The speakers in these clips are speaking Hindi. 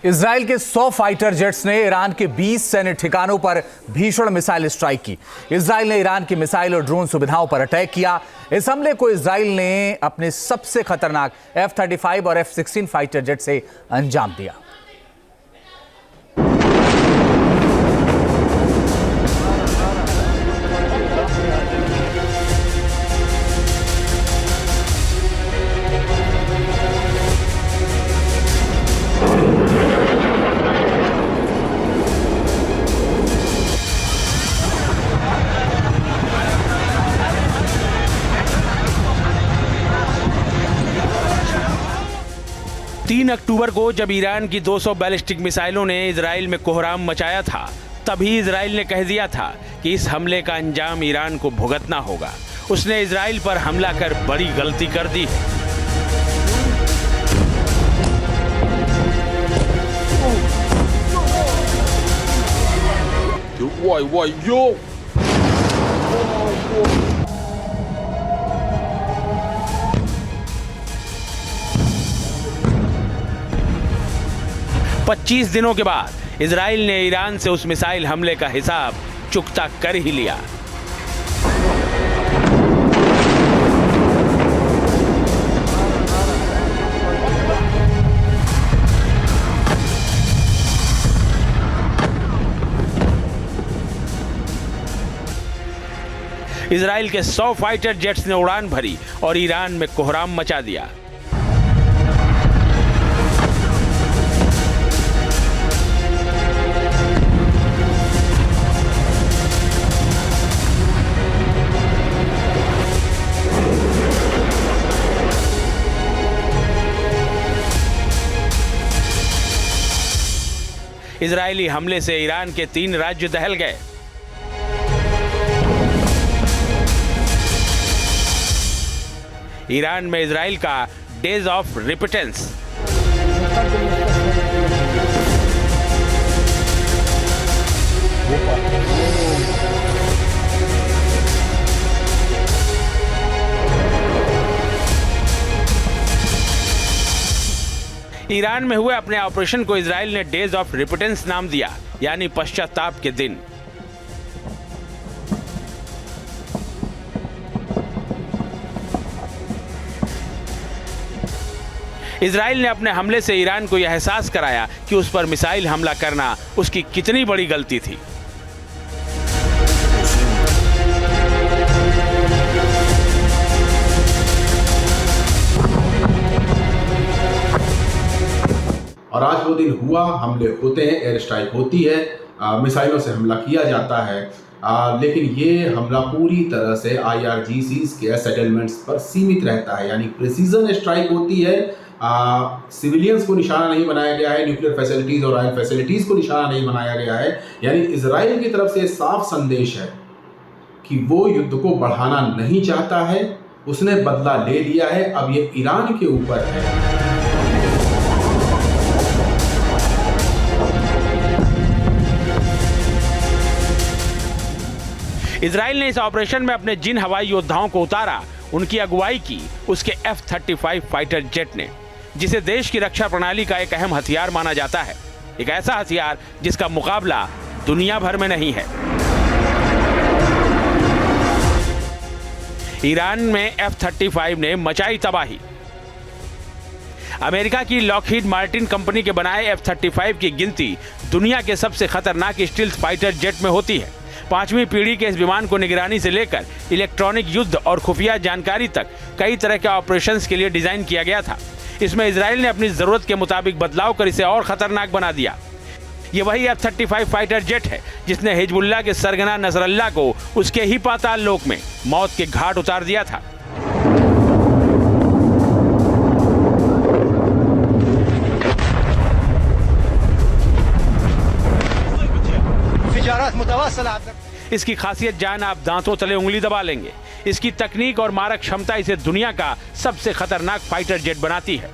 इजराइल के 100 फाइटर जेट्स ने ईरान के 20 सैन्य ठिकानों पर भीषण मिसाइल स्ट्राइक की। इजराइल ने ईरान की मिसाइल और ड्रोन सुविधाओं पर अटैक किया। इस हमले को इजराइल ने अपने सबसे खतरनाक F-35 और F-16 फाइटर जेट से अंजाम दिया। तीन अक्टूबर को जब ईरान की 200 बैलिस्टिक मिसाइलों ने इजराइल में कोहराम मचाया था, तभी इजराइल ने कह दिया था कि इस हमले का अंजाम ईरान को भुगतना होगा। उसने इजराइल पर हमला कर बड़ी गलती कर दी। Yo! 25 दिनों के बाद इजराइल ने ईरान से उस मिसाइल हमले का हिसाब चुकता कर ही लिया। इजराइल के 100 फाइटर जेट्स ने उड़ान भरी और ईरान में कोहराम मचा दिया। इजरायली हमले से ईरान के 3 राज्य दहल गए। ईरान में इजराइल का डेज ऑफ रिपिटेंस। ईरान में हुए अपने ऑपरेशन को इजराइल ने डेज ऑफ रिपिटेंस नाम दिया, यानी पश्चाताप के दिन। इजराइल ने अपने हमले से ईरान को यह एहसास कराया कि उस पर मिसाइल हमला करना उसकी कितनी बड़ी गलती थी। और आज वो दिन हुआ, हमले होते हैं, एयर स्ट्राइक होती है, मिसाइलों से हमला किया जाता है, लेकिन ये हमला पूरी तरह से IRGCs के सेटलमेंट्स पर सीमित रहता है। यानी प्रिसीजन स्ट्राइक होती है, सिविलियंस को निशाना नहीं बनाया गया है, न्यूक्लियर फैसिलिटीज़ और ऑयल फैसिलिटीज़ को निशाना नहीं बनाया गया है। यानी इजराइल की तरफ से साफ संदेश है कि वो युद्ध को बढ़ाना नहीं चाहता है, उसने बदला ले लिया है, अब ये ईरान के ऊपर है। इजराइल ने इस ऑपरेशन में अपने जिन हवाई योद्धाओं को उतारा, उनकी अगुवाई की उसके F-35 फाइटर जेट ने, जिसे देश की रक्षा प्रणाली का एक अहम हथियार माना जाता है। एक ऐसा हथियार जिसका मुकाबला दुनिया भर में नहीं है। ईरान में F-35 ने मचाई तबाही। अमेरिका की लॉकहीड मार्टिन कंपनी के बनाए F-35 की गिनती दुनिया के सबसे खतरनाक स्टील्थ फाइटर जेट में होती है। 5वीं पीढ़ी के इस विमान को निगरानी से लेकर इलेक्ट्रॉनिक युद्ध और खुफिया जानकारी तक कई तरह के ऑपरेशंस के लिए डिजाइन किया गया था। इसमें इजराइल ने अपनी जरूरत के मुताबिक बदलाव कर इसे और खतरनाक बना दिया। ये वही F-35 फाइटर जेट है जिसने हिजबुल्लाह के सरगना नसरल्लाह को उसके ही पाताल लोक में मौत के घाट उतार दिया था। इसकी खासियत जान आप दांतों तले उंगली दबा लेंगे। इसकी तकनीक और मारक क्षमता इसे दुनिया का सबसे खतरनाक फाइटर जेट बनाती है।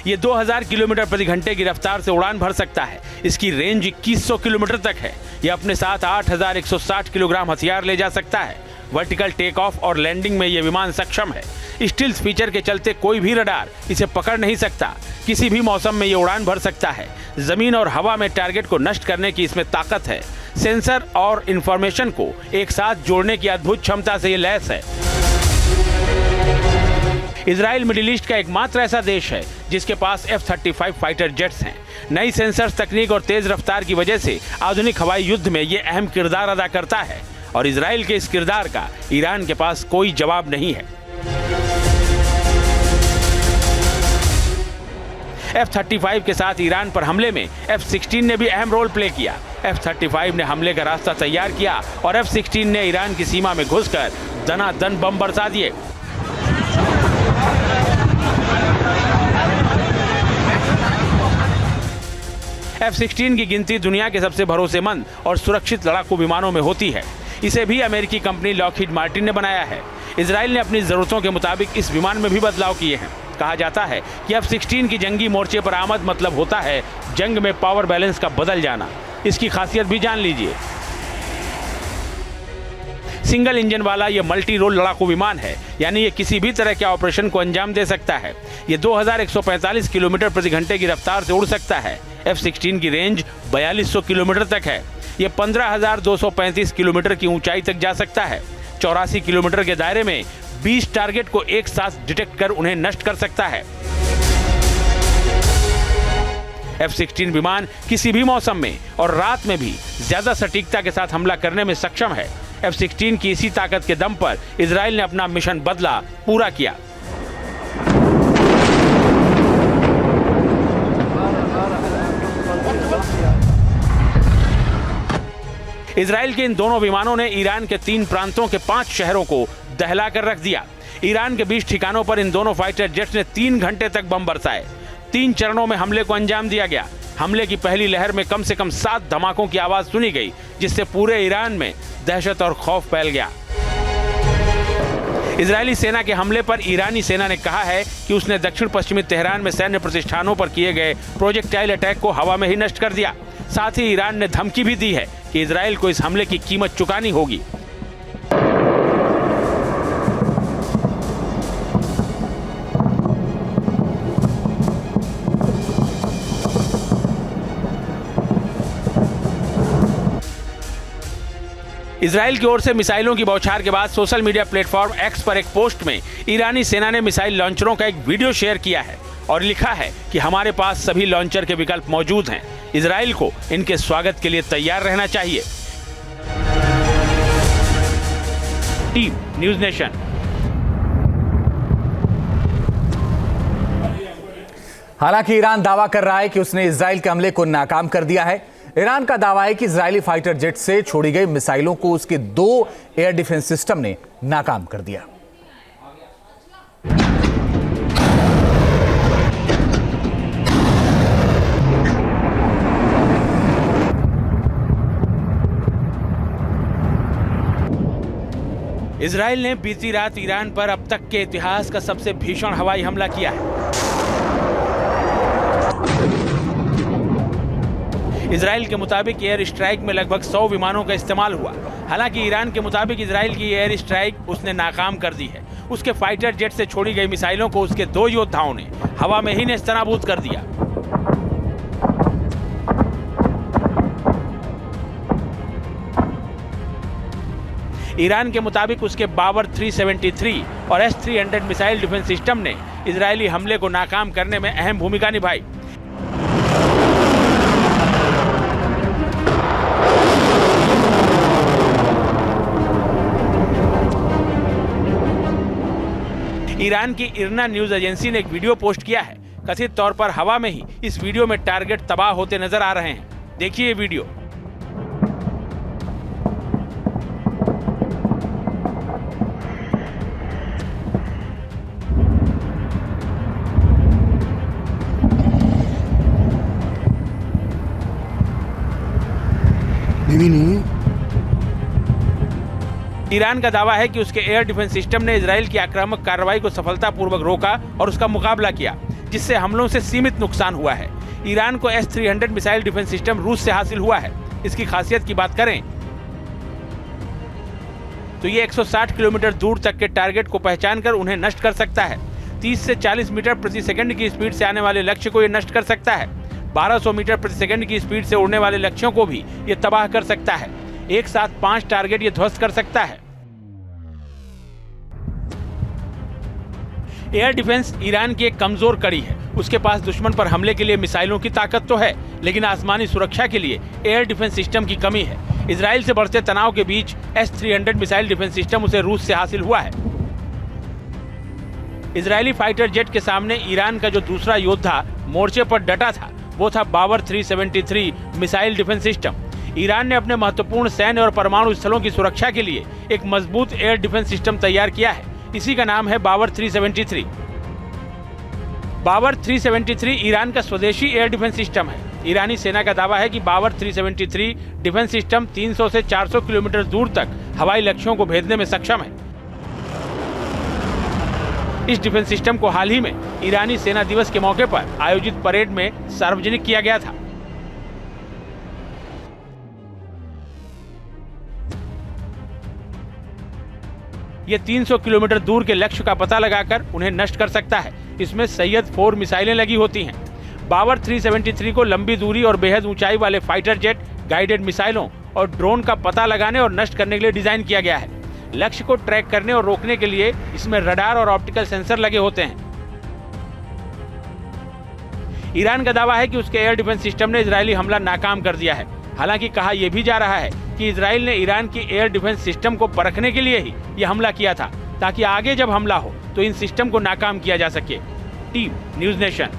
ये 2000 किलोमीटर प्रति घंटे की रफ्तार से उड़ान भर सकता है। इसकी रेंज 2100 किलोमीटर तक है। यह अपने साथ 8160 किलोग्राम हथियार ले जा सकता है। वर्टिकल टेक ऑफ और लैंडिंग में ये विमान सक्षम है। स्टील्थ फीचर के चलते कोई भी रडार इसे पकड़ नहीं सकता। किसी भी मौसम में ये उड़ान भर सकता है। जमीन और हवा में टारगेट को नष्ट करने की इसमें ताकत है। सेंसर और इंफॉर्मेशन को एक साथ जोड़ने की अद्भुत क्षमता से ये लैस है। इजराइल मिडिल ईस्ट का एकमात्र ऐसा देश है जिसके पास F-35 फाइटर जेट्स हैं। नई सेंसर तकनीक और तेज रफ्तार की वजह से आधुनिक हवाई युद्ध में ये अहम किरदार अदा करता है और इजराइल के इस किरदार का ईरान के पास कोई जवाब नहीं है। F-35 के साथ ईरान पर हमले में F-16 ने भी अहम रोल प्ले किया। F-35 ने हमले का रास्ता तैयार किया और F-16 ने ईरान की सीमा में घुसकर दनादन बम बरसा दिए। F-16 की गिनती दुनिया के सबसे भरोसेमंद और सुरक्षित लड़ाकू विमानों में होती है। इसे भी अमेरिकी कंपनी लॉकहीड मार्टिन ने बनाया है। इजराइल ने अपनी जरूरतों के मुताबिक इस विमान में भी बदलाव किए हैं। कहा जाता है कि F-16 की जंगी मोर्चे पर आमद मतलब होता है जंग में पावर बैलेंस का बदल जाना। इसकी खासियत भी जान लीजिए। सिंगल इंजन वाला यह मल्टी रोल लड़ाकू विमान है, यानी ये किसी भी तरह के ऑपरेशन को अंजाम दे सकता है। ये 2145 किलोमीटर प्रति घंटे की रफ्तार से उड़ सकता है। F-16 की रेंज 4200 किलोमीटर तक है। ये 15,235 किलोमीटर की ऊंचाई तक जा सकता है। 84 किलोमीटर के दायरे में 20 टारगेट को एक साथ डिटेक्ट कर उन्हें नष्ट कर सकता है। F-16 विमान किसी भी मौसम में और रात में भी ज्यादा सटीकता के साथ हमला करने में सक्षम है। F-16 की इसी ताकत के दम पर इजराइल ने अपना मिशन बदला पूरा किया। इजराइल के इन दोनों विमानों ने ईरान के 3 प्रांतों के 5 शहरों को दहला कर रख दिया। ईरान के 20 ठिकानों पर इन दोनों फाइटर जेट्स ने 3 घंटे तक बम बरसाए। 3 चरणों में हमले को अंजाम दिया गया। हमले की पहली लहर में कम से कम 7 धमाकों की आवाज सुनी गई, जिससे पूरे ईरान में दहशत और खौफ फैल गया। इजरायली सेना के हमले पर ईरानी सेना ने कहा है कि उसने दक्षिण पश्चिमी तेहरान में सैन्य प्रतिष्ठानों पर किए गए प्रोजेक्टाइल अटैक को हवा में ही नष्ट कर दिया। साथ ही ईरान ने धमकी भी दी है कि इजराइल को इस हमले की कीमत चुकानी होगी। इजराइल की ओर से मिसाइलों की बौछार के बाद सोशल मीडिया प्लेटफॉर्म X पर एक पोस्ट में ईरानी सेना ने मिसाइल लॉन्चरों का एक वीडियो शेयर किया है और लिखा है कि हमारे पास सभी लॉन्चर के विकल्प मौजूद हैं। इजराइल को इनके स्वागत के लिए तैयार रहना चाहिए। Team news nation. हालांकि ईरान दावा कर रहा है कि उसने इजराइल के हमले को नाकाम कर दिया है। ईरान का दावा है कि इजरायली फाइटर जेट से छोड़ी गई मिसाइलों को उसके 2 एयर डिफेंस सिस्टम ने नाकाम कर दिया। इजराइल ने बीती रात ईरान पर अब तक के इतिहास का सबसे भीषण हवाई हमला किया है। इजराइल के मुताबिक एयर स्ट्राइक में लगभग 100 विमानों का इस्तेमाल हुआ। हालांकि ईरान के मुताबिक इजराइल की एयर स्ट्राइक उसने नाकाम कर दी है। उसके फाइटर जेट से छोड़ी गई मिसाइलों को उसके 2 योद्धाओं ने हवा में ही नेस्तनाबूद कर दिया। ईरान के मुताबिक उसके बाबर 373 और S-300 मिसाइल डिफेंस सिस्टम ने इजरायली हमले को नाकाम करने में अहम भूमिका निभाई। ईरान की इरना न्यूज एजेंसी ने एक वीडियो पोस्ट किया है। कथित तौर पर हवा में ही इस वीडियो में टारगेट तबाह होते नजर आ रहे हैं। देखिए ये वीडियो। ईरान का दावा है कि उसके एयर डिफेंस सिस्टम ने इजराइल की आक्रामक कार्रवाई को सफलतापूर्वक रोका और उसका मुकाबला किया, जिससे हमलों से सीमित नुकसान हुआ है। ईरान को S-300 मिसाइल डिफेंस सिस्टम रूस से हासिल हुआ है। इसकी खासियत की बात करें तो ये 160 किलोमीटर दूर तक के टारगेट को पहचान कर उन्हें नष्ट कर सकता है। 30 से 40 मीटर प्रति सेकंड की स्पीड से आने वाले लक्ष्य को ये नष्ट कर सकता है। 1200 मीटर प्रति सेकंड की स्पीड से उड़ने वाले लक्ष्यों को भी ये तबाह कर सकता है। एक साथ 5 टारगेट ये ध्वस्त कर सकता है। एयर डिफेंस ईरान की एक कमजोर कड़ी है। उसके पास दुश्मन पर हमले के लिए मिसाइलों की ताकत तो है, लेकिन आसमानी सुरक्षा के लिए एयर डिफेंस सिस्टम की कमी है। इजराइल से बढ़ते तनाव के बीच S-300 मिसाइल डिफेंस सिस्टम उसे रूस से हासिल हुआ है। इजरायली फाइटर जेट के सामने ईरान का जो दूसरा योद्धा मोर्चे पर डटा था, वो था बावर 373 मिसाइल डिफेंस सिस्टम। ईरान ने अपने महत्वपूर्ण सैन्य और परमाणु स्थलों की सुरक्षा के लिए एक मजबूत एयर डिफेंस सिस्टम तैयार किया है। इसी का नाम है बावर 373। बावर 373 ईरान का स्वदेशी एयर डिफेंस सिस्टम है। ईरानी सेना का दावा है कि बावर 373 डिफेंस सिस्टम 300 से 400 किलोमीटर दूर तक हवाई लक्ष्यों को भेदने में सक्षम है। इस डिफेंस सिस्टम को हाल ही में ईरानी सेना दिवस के मौके पर आयोजित परेड में सार्वजनिक किया गया था। ये 300 किलोमीटर दूर के लक्ष्य का पता लगाकर उन्हें नष्ट कर सकता है। इसमें सैयद 4 मिसाइलें लगी होती हैं। बावर 373 को लंबी दूरी और बेहद ऊंचाई वाले फाइटर जेट, गाइडेड मिसाइलों और ड्रोन का पता लगाने और नष्ट करने के लिए डिजाइन किया गया है। लक्ष्य को ट्रैक करने और रोकने के लिए इसमें रडार और ऑप्टिकल सेंसर लगे होते हैं। ईरान का दावा है कि उसके एयर डिफेंस सिस्टम ने इजरायली हमला नाकाम कर दिया है। हालांकि कहा यह भी जा रहा है कि इजराइल ने ईरान की एयर डिफेंस सिस्टम को परखने के लिए ही यह हमला किया था, ताकि आगे जब हमला हो तो इन सिस्टम को नाकाम किया जा सके। Team news nation.